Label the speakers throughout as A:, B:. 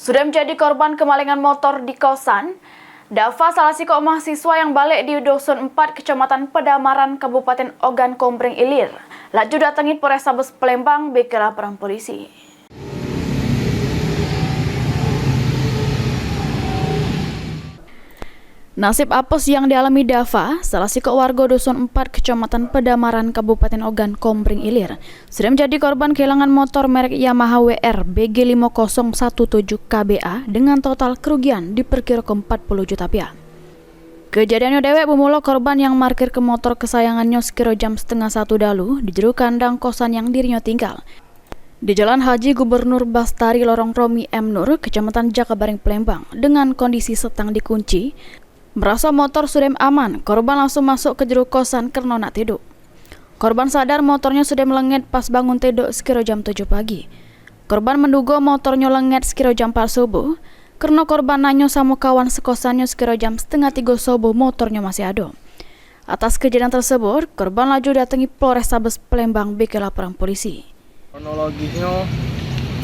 A: Sudah menjadi korban kemalingan motor di kosan, Dava salah satu mahasiswa yang balik di Dusun 4 Kecamatan Pedamaran Kabupaten Ogan Komering Ilir. Laju datangi Polrestabes Palembang beki laporan polisi. Nasib apes yang dialami Dava, salah satu warga Dusun 4 Kecamatan Pedamaran Kabupaten Ogan Komering Ilir, sudah menjadi korban kehilangan motor merek Yamaha WR BG5017 KBA dengan total kerugian diperkirakan 40 juta rupiah. Kejadiannya dewek bermula korban yang markir ke motor kesayangannya sekira jam setengah 1 dalu di jero kandang kosan yang dirinya tinggal di Jalan Haji Gubernur Bastari Lorong Romi M. Nur, Kecamatan Jakabareng Palembang, dengan kondisi setang dikunci. Merasa motor sudah aman, korban langsung masuk ke jero kosan karena nak tidur. Korban sadar motornya sudah melengit pas bangun tidur sekira jam 7 pagi. Korban menduga motornya lengit sekira jam 4 subuh, karena korban nanya sama kawan sekosannya sekira jam setengah 3 subuh motornya masih ada. Atas kejadian tersebut, korban laju datangi Polrestabes Palembang beki laporan polisi.
B: Kronologisnya,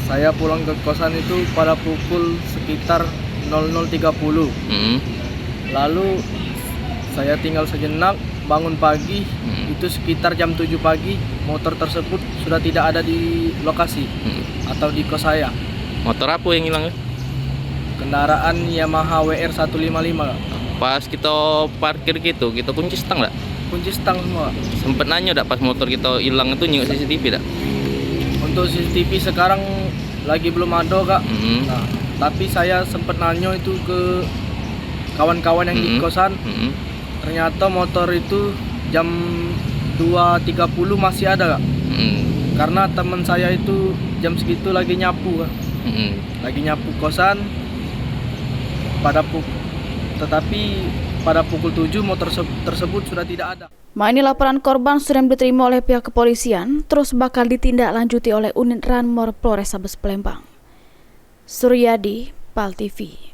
B: saya pulang ke kosan itu pada pukul sekitar 00.30. Lalu saya tinggal sejenak, bangun pagi, itu sekitar jam 7 pagi, motor tersebut sudah tidak ada di lokasi atau di kos saya.
C: Motor apa yang hilang?
B: Kendaraan Yamaha WR 155.
C: Pas kita parkir gitu, kita kunci stang nggak?
B: Kunci stang semua.
C: Sempet nanya nggak pas motor kita hilang itu nyengok CCTV nggak?
B: Untuk CCTV sekarang lagi belum ada, Kak. Nah, tapi saya sempat nanya itu ke kawan-kawan yang di kosan. Ternyata motor itu jam 2.30 masih ada, Kak. Karena teman saya itu jam segitu lagi nyapu, Kak. Lagi nyapu kosan. Tetapi pada pukul 7 motor tersebut sudah tidak ada.
A: Ini laporan korban sudah diterima oleh pihak kepolisian, terus bakal ditindaklanjuti oleh unit Ranmor Polrestabes Palembang. Suryadi, PAL TV.